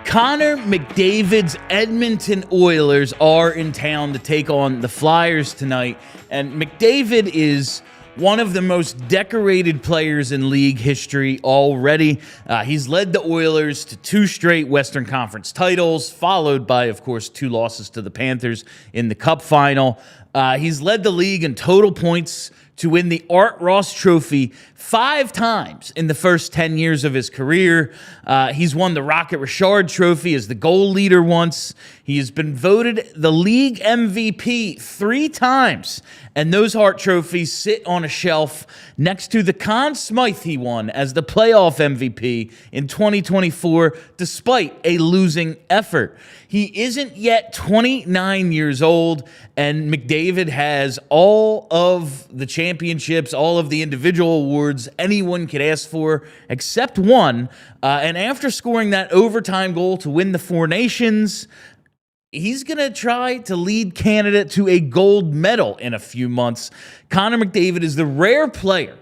Connor McDavid's Edmonton Oilers are in town to take on the Flyers tonight, and McDavid is one of the most decorated players in league history already. He's led the Oilers to 2 straight Western Conference titles, followed by, of course, 2 losses to the Panthers in the Cup final. He's led the league in total points to win the Art Ross Trophy 5 times in the first 10 years of his career. He's won the Rocket Richard Trophy as the goal leader once. He has been voted the league MVP 3 times, and those Hart trophies sit on a shelf next to the Conn Smythe he won as the playoff MVP in 2024, despite a losing effort. He isn't yet 29 years old, and McDavid has all of the championships, all of the individual awards anyone could ask for, except one. And after scoring that overtime goal to win the Four Nations, he's going to try to lead Canada to a gold medal in a few months. Connor McDavid is the rare player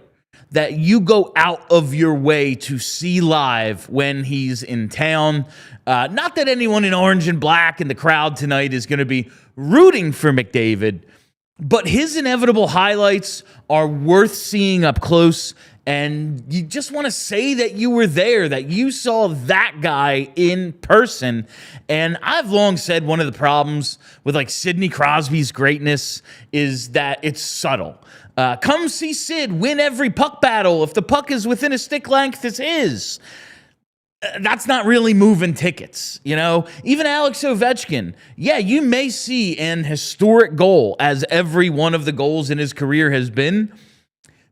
that you go out of your way to see live when he's in town. Not that anyone in orange and black in the crowd tonight is going to be rooting for McDavid, but his inevitable highlights are worth seeing up close, and you just want to say that you were there, that you saw that guy in person. And I've long said one of the problems with like Sidney Crosby's greatness is that it's subtle. Come see Sid win every puck battle. If the puck is within a stick length, it's his. That's not really moving tickets, you know? Even Alex Ovechkin, yeah, you may see an historic goal, as every one of the goals in his career has been,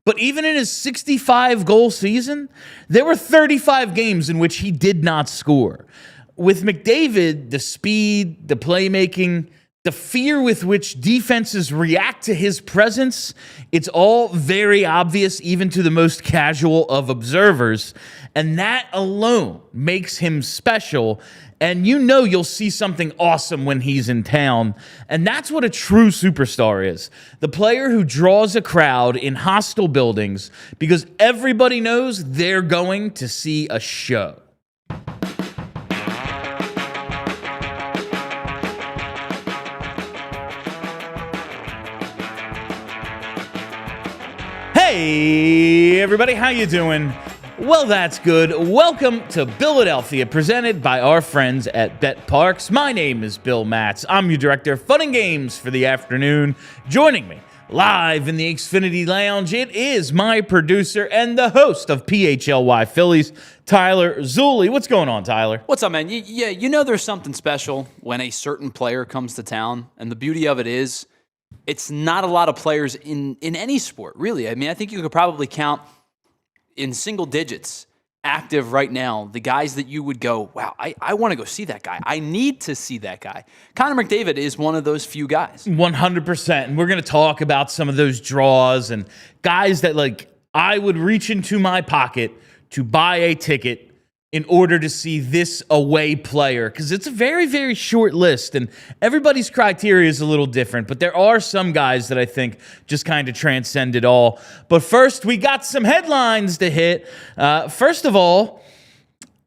but even in his 65-goal season, there were 35 games in which he did not score. With McDavid, the speed, the playmaking, the fear with which defenses react to his presence, it's all very obvious, even to the most casual of observers. And that alone makes him special. And you know you'll see something awesome when he's in town. And that's what a true superstar is. The player who draws a crowd in hostile buildings because everybody knows they're going to see a show. Hey, everybody, how you doing? Well, that's good. Welcome to Philadelphia, presented by our friends at Bet Parks. My name is Bill Matz. I'm your director of fun and games for the afternoon. Joining me live in the Xfinity Lounge, it is my producer and the host of PHLY Phillies, Tyler Zulli. What's going on, Tyler? What's up, man? Yeah, you know there's something special when a certain player comes to town, and the beauty of it is it's not a lot of players in any sport, really. I mean, I think you could probably count in single digits active right now the guys that you would go, wow, I want to go see that guy. I need to see that guy. Connor McDavid is one of those few guys. 100%. And we're going to talk about some of those draws and guys that, like, I would reach into my pocket to buy a ticket in order to see this away player, because it's a very, very short list, and everybody's criteria is a little different, but there are some guys that I think just kind of transcend it all. But first, we got some headlines to hit. First of all,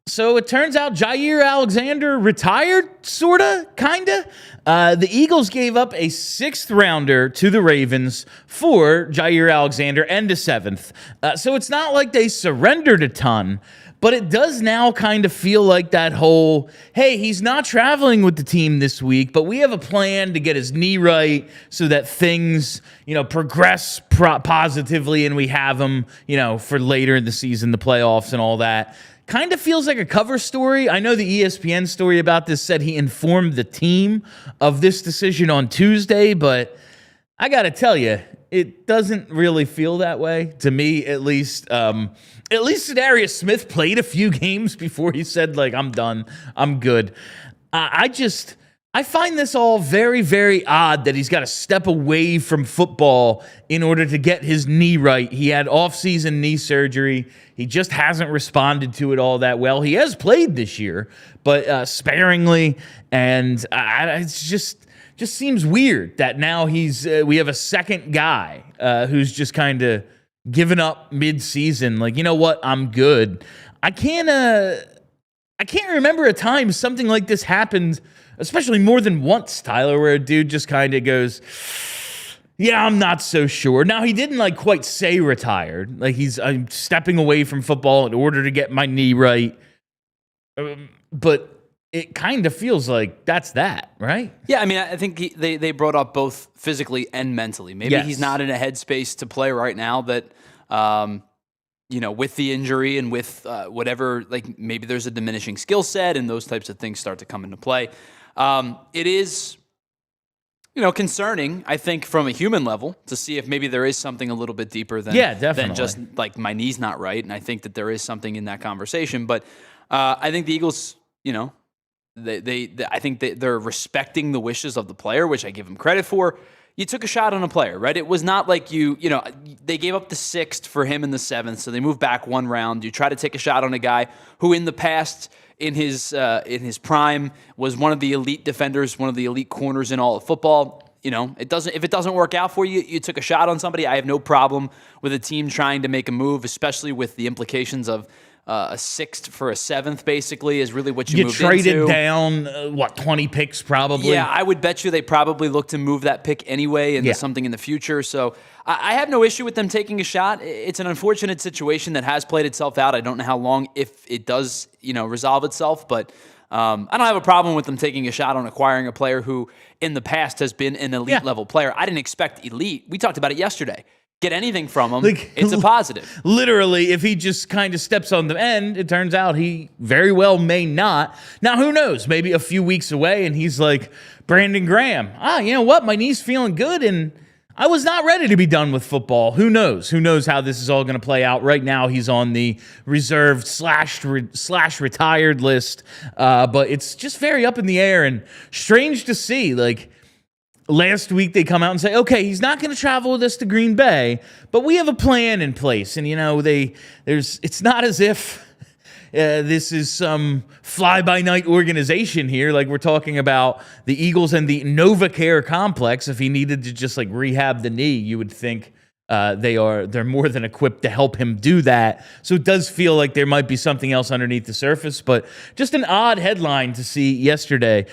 so it turns out Jair Alexander retired, sorta, kinda. The Eagles gave up a 6th rounder to the Ravens for Jair Alexander and a 7th. So it's not like they surrendered a ton, but it does now kind of feel like that whole, hey, he's not traveling with the team this week, but we have a plan to get his knee right so that things, progress positively and we have him, for later in the season, the playoffs and all that. Kind of feels like a cover story. I know the ESPN story about this said he informed the team of this decision on Tuesday, but I got to tell you, it doesn't really feel that way to me, at least. At least Darius Smith played a few games before he said, like, I'm done, I'm good. I find this all very, very odd that he's got to step away from football in order to get his knee right. He had off-season knee surgery. He just hasn't responded to it all that well. He has played this year, but sparingly, and it's just seems weird that now we have a second guy who's just kind of given up mid-season. Like, you know what? I'm good. I can't remember a time something like this happened, especially more than once, Tyler, where a dude just kind of goes, yeah, I'm not so sure. Now, he didn't like quite say retired. Like, I'm stepping away from football in order to get my knee right. But it kind of feels like that's that, right? Yeah, I mean, I think they brought up both physically and mentally. Maybe he's not in a headspace to play right now that, with the injury and with whatever, like maybe there's a diminishing skill set and those types of things start to come into play. It is, concerning, I think, from a human level to see if maybe there is something a little bit deeper than just like my knee's not right. And I think that there is something in that conversation. But I think the Eagles, I think they're respecting the wishes of the player, which I give them credit for. You took a shot on a player, right? It was not like they gave up the 6th for him in the 7th, so they moved back one round. You try to take a shot on a guy who in the past, in his prime, was one of the elite defenders, one of the elite corners in all of football. If it doesn't work out for you, you took a shot on somebody. I have no problem with a team trying to make a move, especially with the implications of a 6th for a 7th, basically, is really what you moved into. You traded down, 20 picks probably? Yeah, I would bet you they probably look to move that pick anyway into something in the future. So I have no issue with them taking a shot. It's an unfortunate situation that has played itself out. I don't know how long, if it does, resolve itself, but I don't have a problem with them taking a shot on acquiring a player who in the past has been an elite level player. I didn't expect elite. We talked about it yesterday. Get anything from him, it's a positive. Literally, if he just kind of steps on the end, it turns out he very well may not. Now, who knows? Maybe a few weeks away, and he's like, Brandon Graham, you know what? My knee's feeling good, and I was not ready to be done with football. Who knows? Who knows how this is all going to play out? Right now, he's on the reserved slash retired list, but it's just very up in the air and strange to see, like, last week, they come out and say, okay, he's not going to travel with us to Green Bay, but we have a plan in place. And, it's not as if this is some fly-by-night organization here. Like, we're talking about the Eagles and the NovaCare complex. If he needed to just, rehab the knee, you would think they're more than equipped to help him do that. So it does feel like there might be something else underneath the surface, but just an odd headline to see yesterday.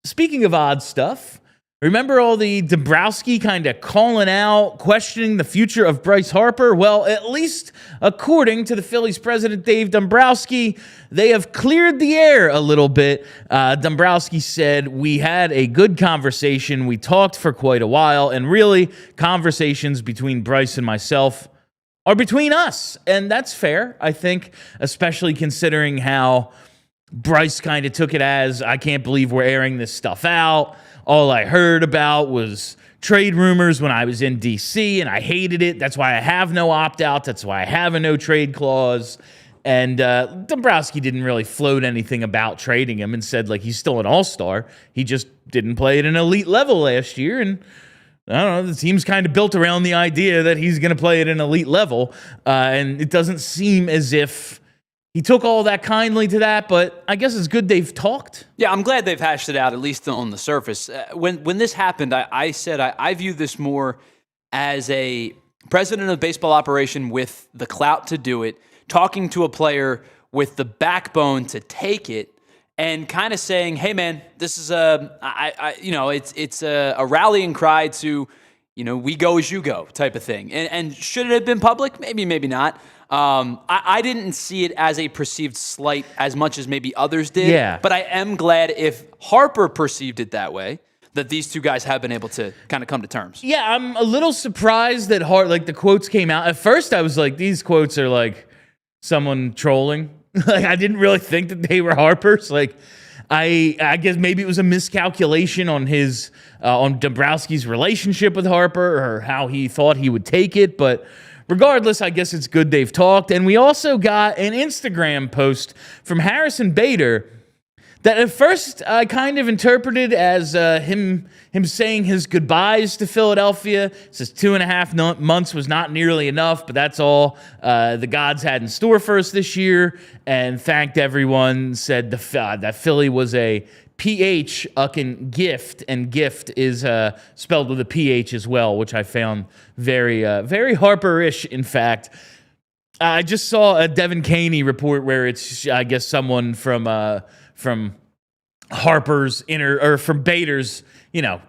Speaking of odd stuff, remember all the Dombrowski kind of calling out, questioning the future of Bryce Harper? Well, at least according to the Phillies president, Dave Dombrowski, they have cleared the air a little bit. Dombrowski said, we had a good conversation. We talked for quite a while, and really, conversations between Bryce and myself are between us. And that's fair, I think, especially considering how Bryce kind of took it as, I can't believe we're airing this stuff out. All I heard about was trade rumors when I was in D.C., and I hated it. That's why I have no opt-out. That's why I have a no-trade clause. And Dombrowski didn't really float anything about trading him and said, he's still an all-star. He just didn't play at an elite level last year, and I don't know, the team's kind of built around the idea that he's going to play at an elite level, and it doesn't seem as if he took all that kindly to that, but I guess it's good they've talked. Yeah, I'm glad they've hashed it out, at least on the surface. When this happened, I said I view this more as a president of baseball operation with the clout to do it, talking to a player with the backbone to take it, and kind of saying, "Hey, man, this is it's a rallying cry to, we go as you go type of thing." And should it have been public? Maybe, maybe not. I didn't see it as a perceived slight as much as maybe others did. Yeah. But I am glad if Harper perceived it that way, that these two guys have been able to kind of come to terms. Yeah, I'm a little surprised that the quotes came out. At first, I was like, these quotes are like someone trolling. I didn't really think that they were Harper's. I guess maybe it was a miscalculation on his on Dombrowski's relationship with Harper or how he thought he would take it. But regardless, I guess it's good they've talked. And we also got an Instagram post from Harrison Bader that at first I kind of interpreted as him saying his goodbyes to Philadelphia. Says 2.5 months was not nearly enough, but that's all the gods had in store for us this year, and thanked everyone. Said that Philly was a PH gift, and gift is spelled with a PH as well, which I found very Harper-ish. In fact, I just saw a Devin Caney report where it's I guess someone from Harper's from Bader's,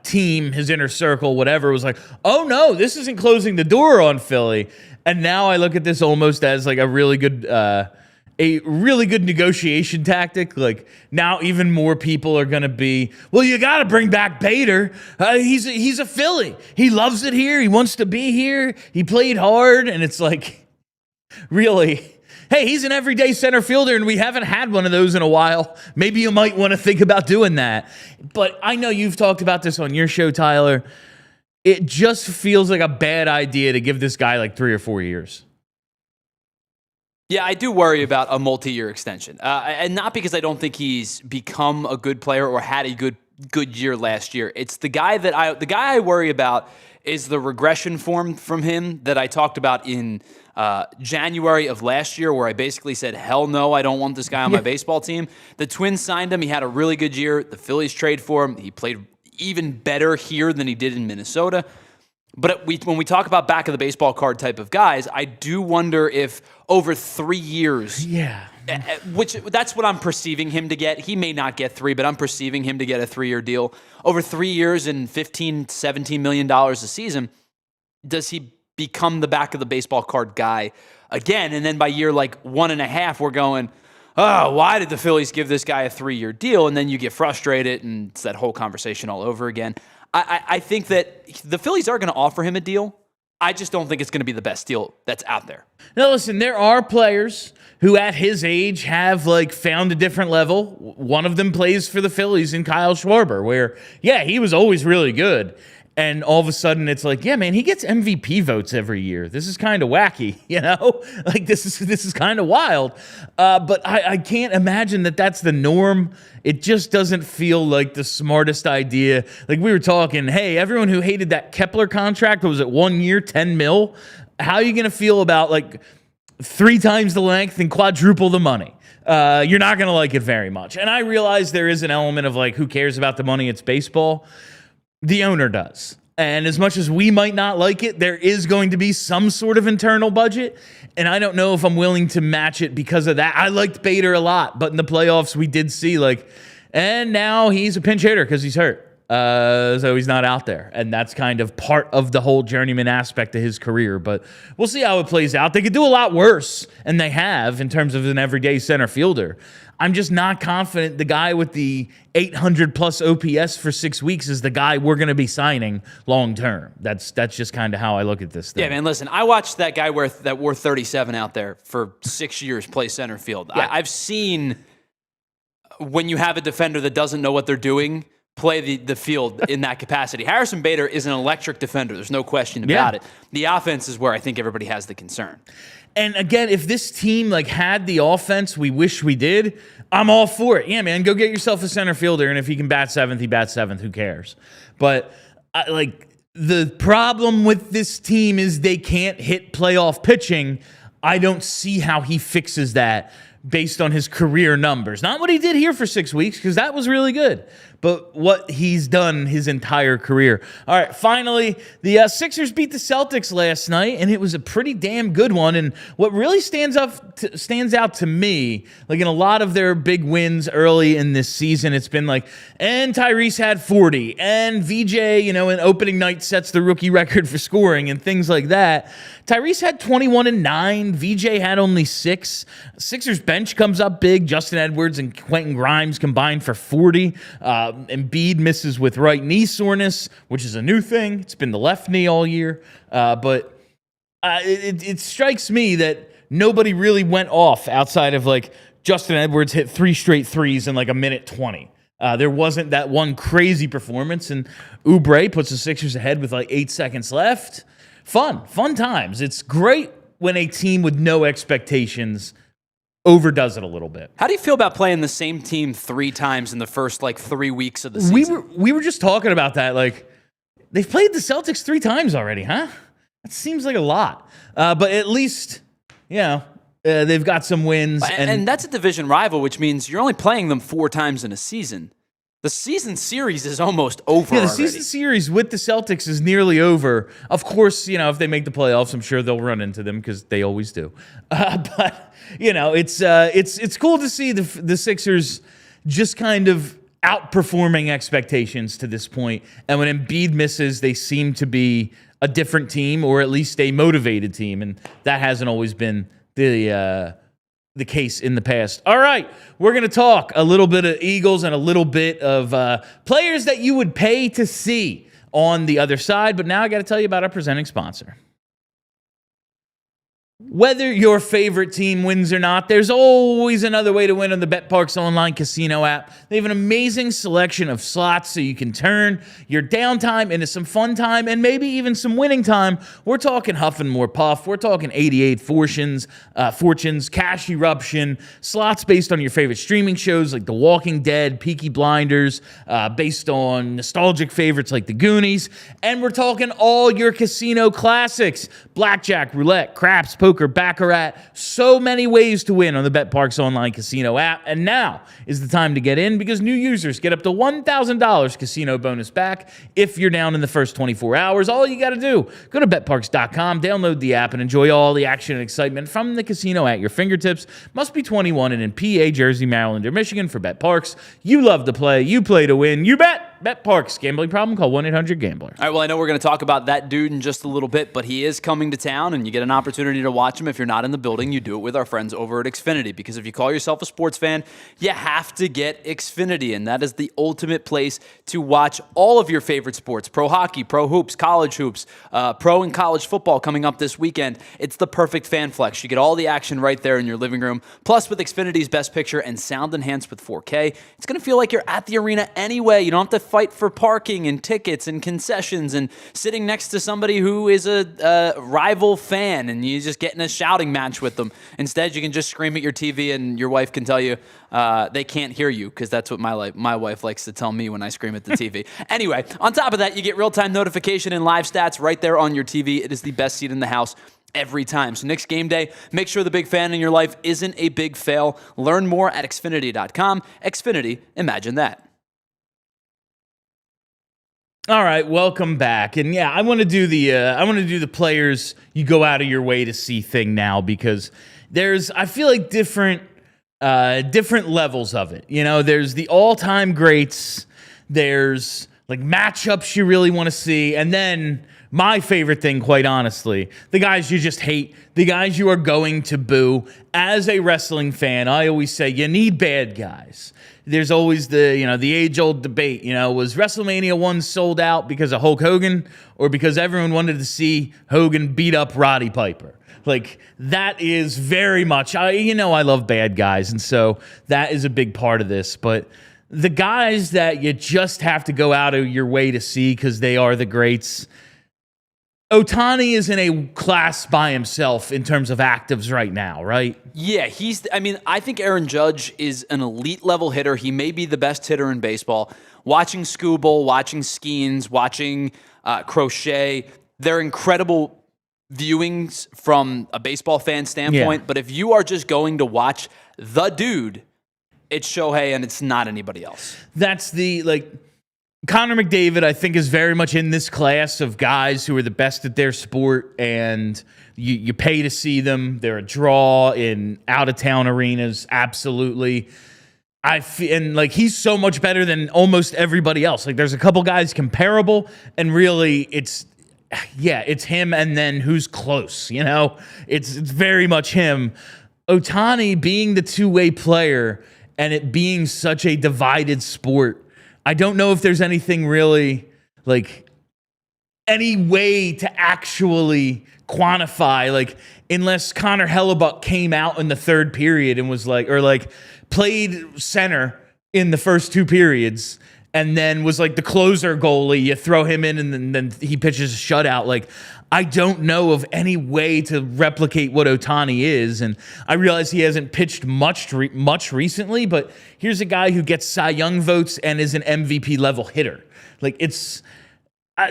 team, his inner circle, whatever, was like, oh no, this isn't closing the door on Philly. And now I look at this almost as like a really good negotiation tactic. Like now even more people are going to be, well, you got to bring back Bader. He's a Philly. He loves it here. He wants to be here. He played hard. And it's like, really? Hey, he's an everyday center fielder, and we haven't had one of those in a while. Maybe you might want to think about doing that. But I know you've talked about this on your show, Tyler. It just feels like a bad idea to give this guy like 3 or 4 years. Yeah, I do worry about a multi-year extension. And not because I don't think he's become a good player or had a good year last year. It's the guy I worry about is the regression form from him that I talked about in January of last year, where I basically said, hell no, I don't want this guy on my baseball team. The Twins signed him. He had a really good year. The Phillies trade for him. He played even better here than he did in Minnesota. But when we talk about back of the baseball card type of guys, I do wonder if over 3 years, which that's what I'm perceiving him to get. He may not get 3, but I'm perceiving him to get a 3-year deal. Over 3 years and $15, $17 million a season, does he become the back of the baseball card guy again? And then by year like 1.5, we're going, oh, why did the Phillies give this guy a 3-year deal? And then you get frustrated, and it's that whole conversation all over again. I think that the Phillies are going to offer him a deal. I just don't think it's going to be the best deal that's out there. Now, listen, there are players who at his age have like found a different level. One of them plays for the Phillies in Kyle Schwarber, where, he was always really good. And all of a sudden it's like, yeah, man, he gets MVP votes every year. This is kind of wacky, Like this is kind of wild. But I can't imagine that that's the norm. It just doesn't feel like the smartest idea. Like we were talking, hey, everyone who hated that Kepler contract, was it 1 year, $10 million? How are you going to feel about like 3 times the length and quadruple the money? You're not going to like it very much. And I realize there is an element of like, who cares about the money? It's baseball. The owner does. And as much as we might not like it, there is going to be some sort of internal budget. And I don't know if I'm willing to match it because of that. I liked Bader a lot, but in the playoffs, we did see and now he's a pinch hitter because he's hurt. So he's not out there. And that's kind of part of the whole journeyman aspect of his career. But we'll see how it plays out. They could do a lot worse, and they have, in terms of an everyday center fielder. I'm just not confident the guy with the 800-plus OPS for 6 weeks is the guy we're going to be signing long-term. That's just kind of how I look at this thing. Yeah, man, listen, I watched that guy that wore 37 out there for 6 years play center field. Yeah. I've seen when you have a defender that doesn't know what they're doing play the field in that capacity. Harrison Bader is an electric defender. There's no question about it. The offense is where I think everybody has the concern. And again, if this team had the offense we wish we did, I'm all for it. Yeah, man, go get yourself a center fielder, and if he can bat seventh, he bats seventh. Who cares? But the problem with this team is they can't hit playoff pitching. I don't see how he fixes that based on his career numbers. Not what he did here for 6 weeks, because that was really good, but what he's done his entire career. All right, finally, the Sixers beat the Celtics last night, and it was a pretty damn good one. And what really stands out to me, in a lot of their big wins early in this season, it's been and Tyrese had 40, and VJ, in opening night sets the rookie record for scoring and things like that. Tyrese had 21 and 9. VJ had only 6. Sixers bench comes up big. Justin Edwards and Quentin Grimes combined for 40. Embiid misses with right knee soreness, which is a new thing. It's been the left knee all year. But it strikes me that nobody really went off outside of Justin Edwards hit 3 straight threes in like a minute 20. There wasn't that one crazy performance, and Oubre puts the Sixers ahead with like 8 seconds left. Fun times. It's great when a team with no expectations overdoes it a little bit. How do you feel about playing the same team 3 times in the first like 3 weeks of the season? We were just talking about that. Like, they've played the Celtics 3 times already, huh? That seems like a lot. But at least, they've got some wins. And that's a division rival, which means you're only playing them 4 times in a season. The season series is almost over already. The season series with the Celtics is nearly over. Of course, if they make the playoffs, I'm sure they'll run into them because they always do. But it's cool to see the Sixers just kind of outperforming expectations to this point. And when Embiid misses, they seem to be a different team, or at least a motivated team, and that hasn't always been the case in the past. All right, we're going to talk a little bit of Eagles and a little bit of players that you would pay to see on the other side. But now I got to tell you about our presenting sponsor. Whether your favorite team wins or not, there's always another way to win on the BetParx online casino app. They have an amazing selection of slots so you can turn your downtime into some fun time and maybe even some winning time. We're talking Huff and More Puff. We're talking 88 Fortunes, Cash Eruption, slots based on your favorite streaming shows like The Walking Dead, Peaky Blinders, based on nostalgic favorites like The Goonies. And we're talking all your casino classics, blackjack, roulette, craps, poker, baccarat, so many ways to win on the BetParx online casino app. And now is the time to get in because new users get up to $1,000 casino bonus back if you're down in the first 24 hours. All you got to do, go to betparx.com, download the app, and enjoy all the action and excitement from the casino at your fingertips. Must be 21 and in PA, Jersey, Maryland, or Michigan for BetParx. You love to play. You play to win. You bet. BetParx. Gambling problem? Call 1-800-GAMBLER. All right, well, I know we're going to talk about that dude in just a little bit, but he is coming to town, and you get an opportunity to watch him. If you're not in the building, you do it with our friends over at Xfinity, because if you call yourself a sports fan, you have to get Xfinity, and that is the ultimate place to watch all of your favorite sports. Pro hockey, pro hoops, college hoops, pro and college football coming up this weekend. It's the perfect fan flex. You get all the action right there in your living room. Plus, with Xfinity's Best Picture and sound enhanced with 4K, it's going to feel like you're at the arena anyway. You don't have to fight for parking and tickets and concessions and sitting next to somebody who is a rival fan and you just get in a shouting match with them. Instead, you can just scream at your TV and your wife can tell you they can't hear you, because that's what my wife likes to tell me when I scream at the TV. Anyway, on top of that, you get real-time notification and live stats right there on your TV. It is the best seat in the house every time. So next game day, make sure the big fan in your life isn't a big fail. Learn more at Xfinity.com. Xfinity, imagine that. All right, welcome back. And yeah, I want to do the players you go out of your way to see thing now, because I feel like different levels of it. There's the all-time greats, there's like matchups you really want to see, and then my favorite thing, quite honestly, the guys you just hate, the guys you are going to boo. As a wrestling fan, I always say you need bad guys. There's always the age-old debate, was WrestleMania 1 sold out because of Hulk Hogan or because everyone wanted to see Hogan beat up Roddy Piper? Like, that is very much, I love bad guys, and so that is a big part of this. But the guys that you just have to go out of your way to see because they are the greats, Ohtani is in a class by himself in terms of actives right now, right? Yeah, I think Aaron Judge is an elite level hitter. He may be the best hitter in baseball. Watching Skubal, watching Skeens, watching Crochet, they're incredible viewings from a baseball fan standpoint. Yeah. But if you are just going to watch the dude, it's Shohei and it's not anybody else. That's Connor McDavid, I think, is very much in this class of guys who are the best at their sport, and you pay to see them. They're a draw in out-of-town arenas, absolutely. He's so much better than almost everybody else. Like, there's a couple guys comparable, and really, it's him, and then who's close, It's very much him. Ohtani being the two-way player and it being such a divided sport, I don't know if there's anything really, any way to actually quantify, like, unless Connor Hellebuck came out in the third period and was like, or like played center in the first two periods and then was like the closer goalie, you throw him in and then he pitches a shutout. Like, I don't know of any way to replicate what Ohtani is, and I realize he hasn't pitched much recently, but here's a guy who gets Cy Young votes and is an MVP level hitter. Like, it's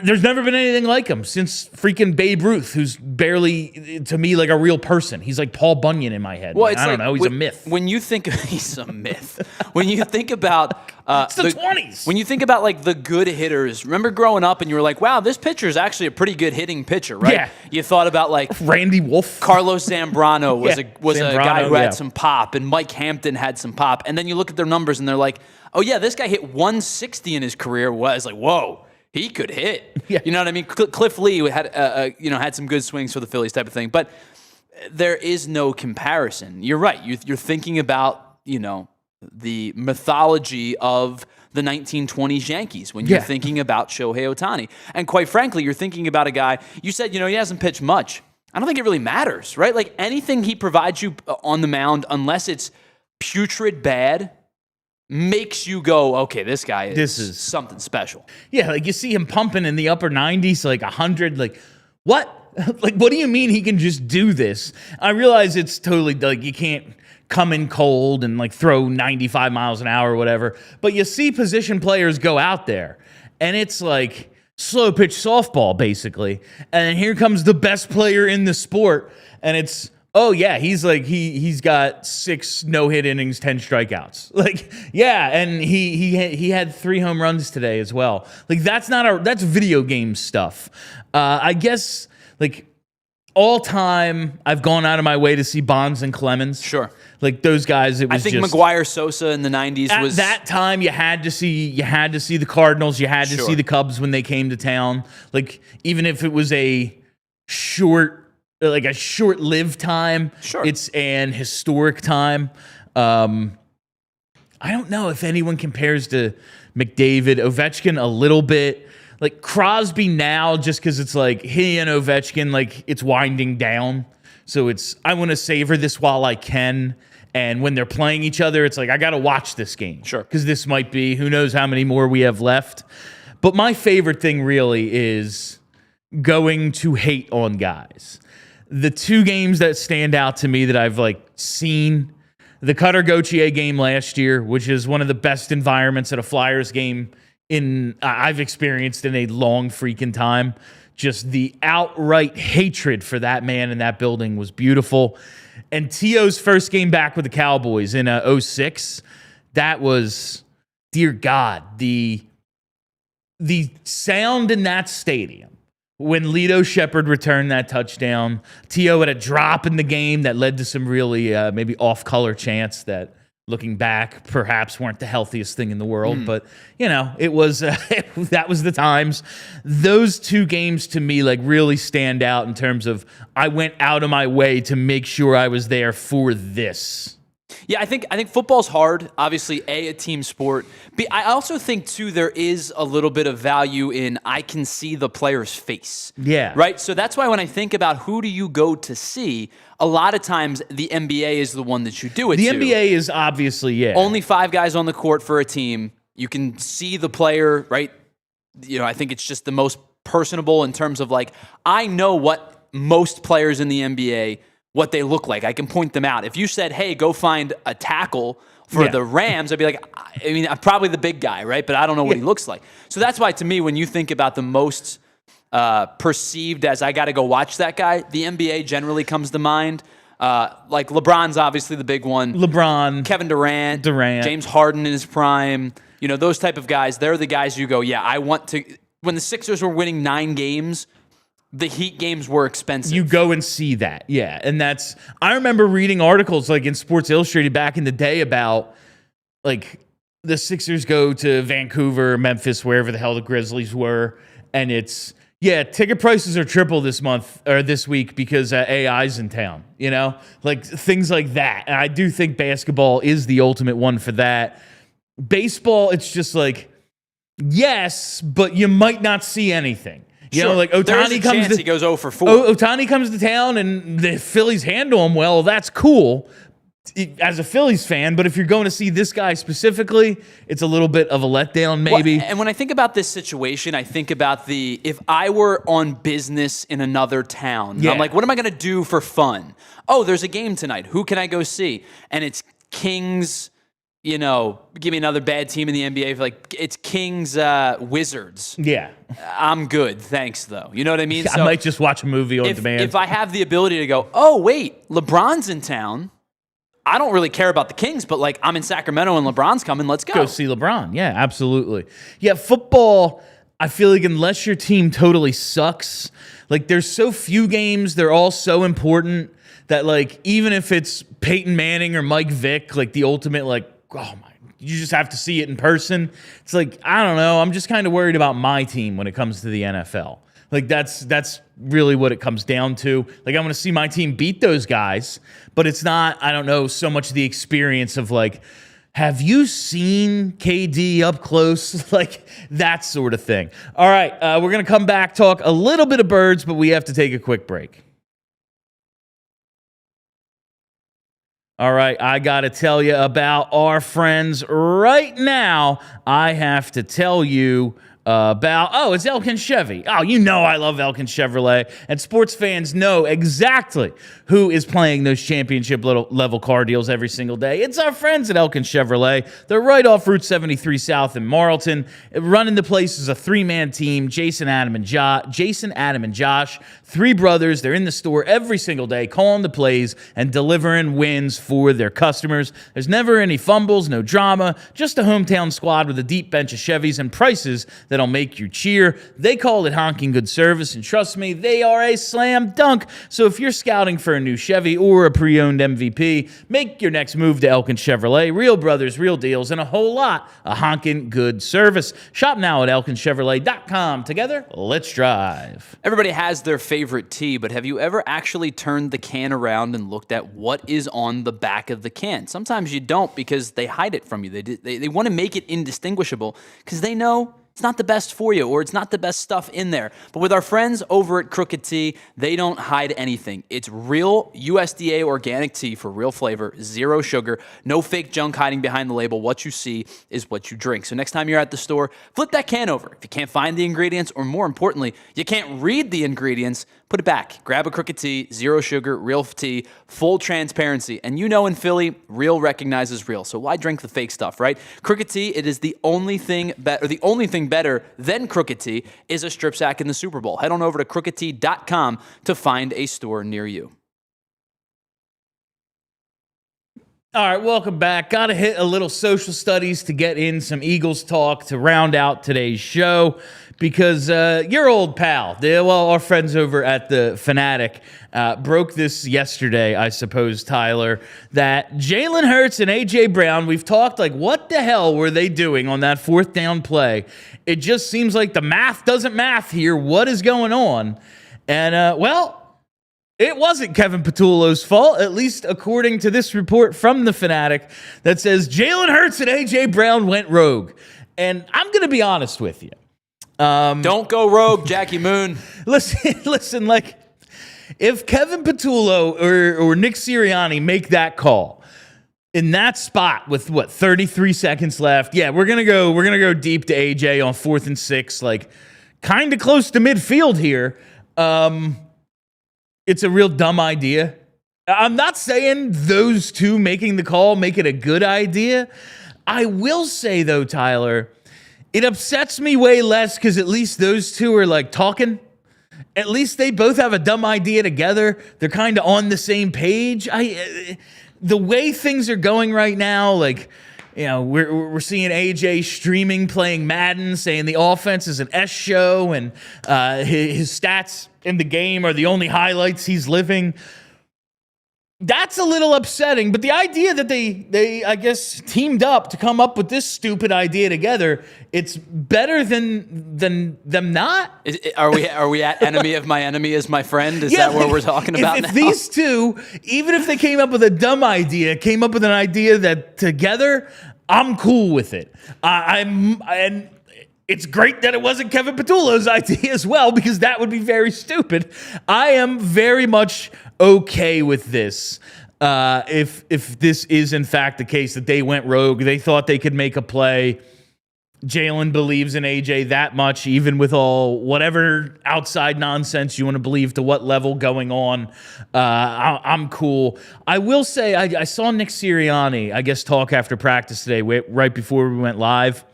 there's never been anything like him since freaking Babe Ruth, who's barely, to me, like a real person. He's like Paul Bunyan in my head. Well, I don't know. He's a myth. When you think he's a myth, when you think about it's the 20s. When you think about like the good hitters, remember growing up and you were like, wow, this pitcher is actually a pretty good hitting pitcher, right? Yeah. You thought about like Randy Wolf. Carlos Zambrano was a guy who yeah. had some pop, and Mike Hampton had some pop. And then you look at their numbers and they're like, oh yeah, this guy hit 160 in his career. Was like, whoa. He could hit. Yeah. You know what I mean? Cliff Lee had had some good swings for the Phillies type of thing, but there is no comparison. You're right. You're thinking about, the mythology of the 1920s Yankees when you're thinking about Shohei Ohtani. And quite frankly, you're thinking about a guy, you said, he hasn't pitched much. I don't think it really matters, right? Like anything he provides you on the mound, unless it's putrid bad, makes you go, okay, this guy is something special. Yeah, like you see him pumping in the upper 90s, like 100. Like, what? Like, what do you mean he can just do this? I realize it's totally, like, you can't come in cold and, like, throw 95 miles an hour or whatever. But you see position players go out there, and it's like slow pitch softball, basically. And then here comes the best player in the sport, and it's, oh yeah, he's like he's got 6 no-hit innings, 10 strikeouts. Like, yeah, and he had 3 home runs today as well. Like, that's video game stuff. I guess, like, all time I've gone out of my way to see Bonds and Clemens. Sure. Like those guys, it was I think just, McGuire Sosa in the 90s at was that time you had to see the Cardinals, you had to Sure. see the Cubs when they came to town. Like, even if it was a short-lived time. Sure. It's an historic time. I don't know if anyone compares to McDavid. Ovechkin a little bit. Like Crosby now, just because it's like he and Ovechkin, like it's winding down. So I want to savor this while I can. And when they're playing each other, it's like, I got to watch this game. Sure. Because this might be, who knows how many more we have left. But my favorite thing really is going to hate on guys. The 2 games that stand out to me that I've like seen, the Cutter Gauthier game last year, which is one of the best environments at a Flyers game I've experienced in a long freaking time. Just the outright hatred for that man in that building was beautiful. And T.O.'s first game back with the Cowboys in 06, that was, dear God, the sound in that stadium. When Lito Shepherd returned that touchdown, T.O. had a drop in the game that led to some really maybe off-color chants that, looking back, perhaps weren't the healthiest thing in the world. But, it was that was the times. Those 2 games to me like really stand out in terms of I went out of my way to make sure I was there for this. Yeah, I think football's hard. Obviously, a team sport. B, I also think too there is a little bit of value in I can see the player's face. Yeah. Right? So that's why when I think about who do you go to see, a lot of times the NBA is the one that you do it The to. NBA is obviously, Only 5 guys on the court for a team. You can see the player, right? I think it's just the most personable in terms of like, I know what most players in the NBA, what they look like. I can point them out. If you said, hey, go find a tackle for the Rams, I'd be like, I'm probably the big guy, right? But I don't know what he looks like. So that's why, to me, when you think about the most perceived as I got to go watch that guy, the NBA generally comes to mind. Like LeBron's obviously the big one. LeBron. Kevin Durant. James Harden in his prime. Those type of guys, they're the guys you go, yeah, I want to. When the Sixers were winning 9 games, the Heat games were expensive. You go and see that, yeah. And I remember reading articles like in Sports Illustrated back in the day about like the Sixers go to Vancouver, Memphis, wherever the hell the Grizzlies were, and it's, ticket prices are triple this month or this week because AI's in town, like things like that. And I do think basketball is the ultimate one for that. Baseball, it's just like, yes, but you might not see anything. You Sure. know, like There is a Ohtani comes chance to he goes 0 for 4. Ohtani comes to town and the Phillies handle him well. That's cool as a Phillies fan, but if you're going to see this guy specifically, it's a little bit of a letdown, maybe. Well, and when I think about this situation, I think about if I were on business in another town, Yeah. I'm like, what am I going to do for fun? Oh, there's a game tonight. Who can I go see? And it's Kings. You know, give me another bad team in the NBA. Like it's Kings, Wizards. Yeah. I'm good, thanks though. You know what I mean? I might just watch a movie on demand. If I have the ability to go, oh wait, LeBron's in town. I don't really care about the Kings, but like I'm in Sacramento and LeBron's coming. Let's Go see LeBron. Yeah, absolutely. Yeah, football, I feel like unless your team totally sucks, like there's so few games, they're all so important that like even if it's Peyton Manning or Mike Vick, like the ultimate like, oh my, you just have to see it in person. It's like, I don't know. I'm just kind of worried about my team when it comes to the NFL. Like that's really what it comes down to. Like I want to see my team beat those guys, but it's not, I don't know, so much the experience of like, have you seen KD up close? Like that sort of thing. All right, we're going to come back, talk a little bit of birds, but we have to take a quick break. All right, I got to tell you about our friends right now. I have to tell you about, it's Elkin Chevy. Oh, you know I love Elkin Chevrolet. And sports fans know exactly who is playing those championship level car deals every single day. It's our friends at Elkin Chevrolet. They're right off Route 73 South in Marlton. Running the place is a three-man team, Jason, Adam, and Josh. Three brothers. They're in the store every single day, calling the plays and delivering wins for their customers. There's never any fumbles, no drama, just a hometown squad with a deep bench of Chevys and prices that'll make you cheer. They call it honking good service, and trust me, they are a slam dunk. So if you're scouting for a new Chevy or a pre-owned MVP, make your next move to Elkin Chevrolet. Real brothers, real deals, and a whole lot of honking good service. Shop now at elkinchevrolet.com. Together, let's drive. Everybody has their favorite tea, but have you ever actually turned the can around and looked at what is on the back of the can? Sometimes you don't because they hide it from you. They want to make it indistinguishable because they know it's not the best for you or it's not the best stuff in there. But with our friends over at Crooked Tea, they don't hide anything. It's real USDA organic tea for real flavor, zero sugar, no fake junk hiding behind the label. What you see is what you drink. So next time you're at the store, flip that can over. If you can't find the ingredients, or more importantly, you can't read the ingredients, put it back. Grab a Crooked Tea, zero sugar, real tea, full transparency. And you know in Philly, real recognizes real. So why drink the fake stuff, right? Crooked Tea, it is the only thing better than Crooked Tea is a strip sack in the Super Bowl. Head on over to crookedtea.com to find a store near you. All right, welcome back. Got to hit a little social studies to get in some Eagles talk to round out today's show because your old pal, our friends over at the Fanatic, broke this yesterday, I suppose, Tyler, that Jalen Hurts and AJ Brown, we've talked like, what the hell were they doing on that fourth down play? It just seems like the math doesn't math here. What is going on? And, it wasn't Kevin Patullo's fault, at least according to this report from the Fanatic that says Jalen Hurts and A.J. Brown went rogue. And I'm going to be honest with you. Don't go rogue, Jackie Moon. Listen, like, if Kevin Patullo or Nick Sirianni make that call in that spot with, 33 seconds left, yeah, we're going to go deep to A.J. on 4th and 6, like, kind of close to midfield here. It's a real dumb idea. I'm not saying those two making the call make it a good idea. I will say, though, Tyler, it upsets me way less because at least those two are, like, talking. At least they both have a dumb idea together. They're kind of on the same page. The way things are going right now, like, you know, we're seeing AJ streaming, playing Madden, saying the offense is an S show, and his stats in the game are the only highlights he's living. That's a little upsetting, but the idea that they I guess teamed up to come up with this stupid idea together, it's better than them not. Are we at enemy of my enemy is my friend? Is that what we're talking about now? If these two, even if they came up with a dumb idea, came up with an idea that together, I'm cool with it. And It's great that it wasn't Kevin Petullo's idea as well, because that would be very stupid. I am very much okay with this. If this is in fact the case that they went rogue, they thought they could make a play. Jalen believes in AJ that much, even with all whatever outside nonsense you want to believe to what level going on. I'm cool. I will say I saw Nick Sirianni, I guess, talk after practice today, right before we went live,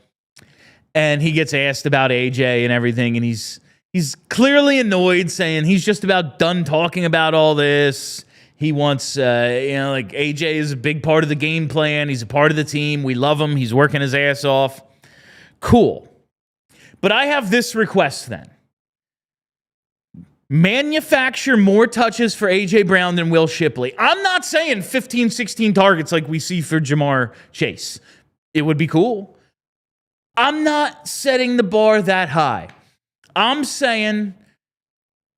and he gets asked about AJ and everything, and he's clearly annoyed, saying he's just about done talking about all this. He wants, like AJ is a big part of the game plan. He's a part of the team. We love him. He's working his ass off. Cool. But I have this request then. Manufacture more touches for AJ Brown than Will Shipley. I'm not saying 15, 16 targets like we see for Jamar Chase. It would be cool. I'm not setting the bar that high. I'm saying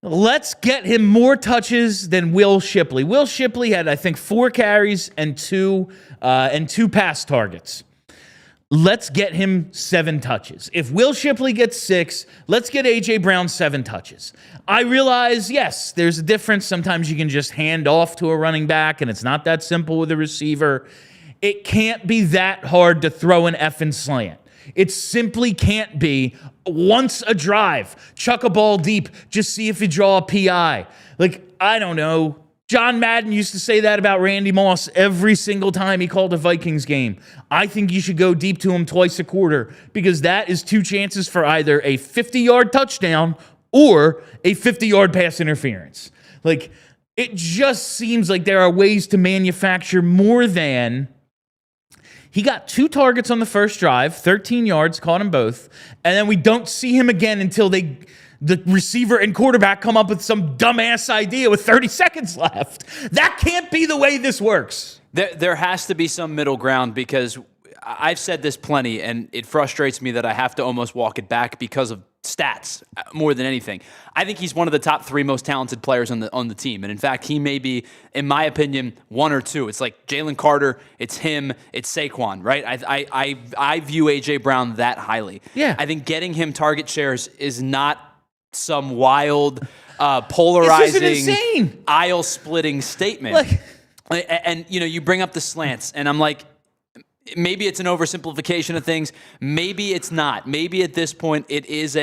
let's get him more touches than Will Shipley. Will Shipley had, I think, 4 carries and two pass targets. Let's get him 7 touches. If Will Shipley gets 6, let's get AJ Brown 7 touches. I realize, yes, there's a difference. Sometimes you can just hand off to a running back, and it's not that simple with a receiver. It can't be that hard to throw an effing slant. It simply can't be. Once a drive, chuck a ball deep, just see if you draw a PI. Like, I don't know. John Madden used to say that about Randy Moss every single time he called a Vikings game. I think you should go deep to him twice a quarter, because that is 2 chances for either a 50-yard touchdown or a 50-yard pass interference. Like, it just seems like there are ways to manufacture more than... He got 2 targets on the first drive, 13 yards, caught them both, and then we don't see him again until the receiver and quarterback come up with some dumbass idea with 30 seconds left. That can't be the way this works. There has to be some middle ground, because I've said this plenty, and it frustrates me that I have to almost walk it back because of stats more than anything. I think he's one of the top 3 most talented players on the team. And in fact, he may be, in my opinion, 1 or 2. It's like Jalen Carter, it's him, it's Saquon, right? I view AJ Brown that highly. Yeah. I think getting him target shares is not some wild, polarizing, aisle-splitting statement. And you bring up the slants, and I'm like, maybe it's an oversimplification of things. Maybe it's not. Maybe at this point it is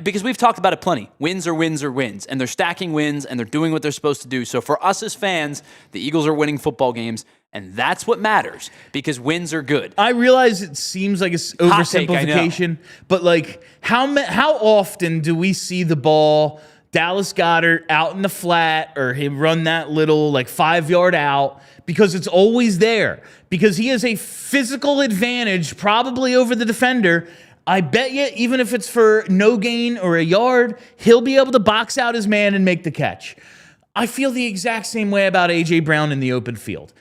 because we've talked about it plenty. Wins are wins are wins, and they're stacking wins, and they're doing what they're supposed to do. So for us as fans, the Eagles are winning football games, and that's what matters, because wins are good. I realize it seems like it's oversimplification, but like how often do we see the ball, Dallas Goedert out in the flat, or him run that little like 5-yard out, because it's always there, because he has a physical advantage probably over the defender. I bet you, even if it's for no gain or a yard, he'll be able to box out his man and make the catch. I feel the exact same way about AJ Brown in the open field.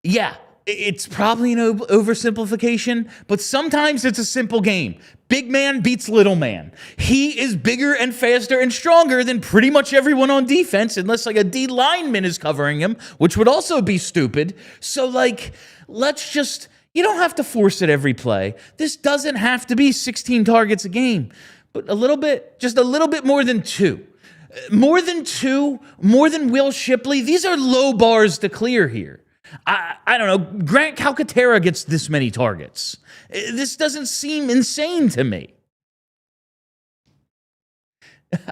Yeah, it's probably an oversimplification, but sometimes it's a simple game. Big man beats little man. He is bigger and faster and stronger than pretty much everyone on defense, unless like a D lineman is covering him, which would also be stupid. So like, let's just, you don't have to force it every play. This doesn't have to be 16 targets a game, but just a little bit more than 2. More than 2, more than Will Shipley. These are low bars to clear here. I don't know. Grant Calcaterra gets this many targets. This doesn't seem insane to me.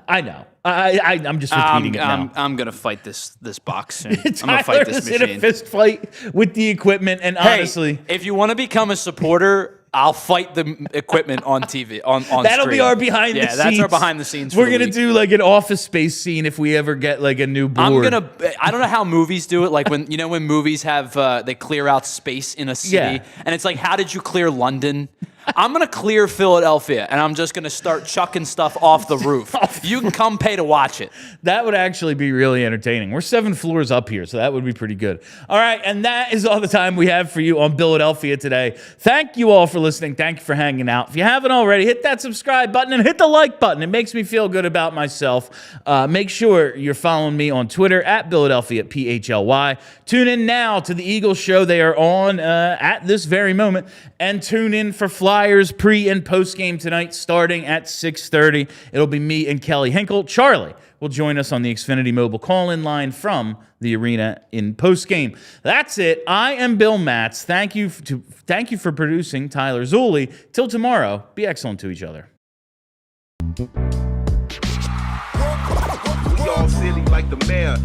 I know. I'm just repeating it now. I'm going to fight this box. I'm going to fight this machine. In a fist fight with the equipment, and honestly, if you want to become a supporter, I'll fight the equipment on TV, on that'll screen. Be our behind the scenes. Yeah, that's our behind the scenes. We're going to do like an Office Space scene if we ever get like a new board. I don't know how movies do it. Like when movies have, they clear out space in a city. Yeah. And it's like, how did you clear London? I'm going to clear Philadelphia, and I'm just going to start chucking stuff off the roof. You can come pay to watch it. That would actually be really entertaining. We're 7 floors up here, so that would be pretty good. All right, and that is all the time we have for you on Philadelphia today. Thank you all for listening. Thank you for hanging out. If you haven't already, hit that subscribe button and hit the like button. It makes me feel good about myself. Make sure you're following me on Twitter at Philadelphia PHLY. Tune in now to the Eagles show. They are on at this very moment. And tune in for Fly Flyers pre- and post-game tonight starting at 6:30. It'll be me and Kelly Hinkle. Charlie will join us on the Xfinity mobile call-in line from the arena in post-game. That's it. I am Bill Matz. Thank you for producing Tyler Zulli. Till tomorrow, be excellent to each other. We all silly like the mayor.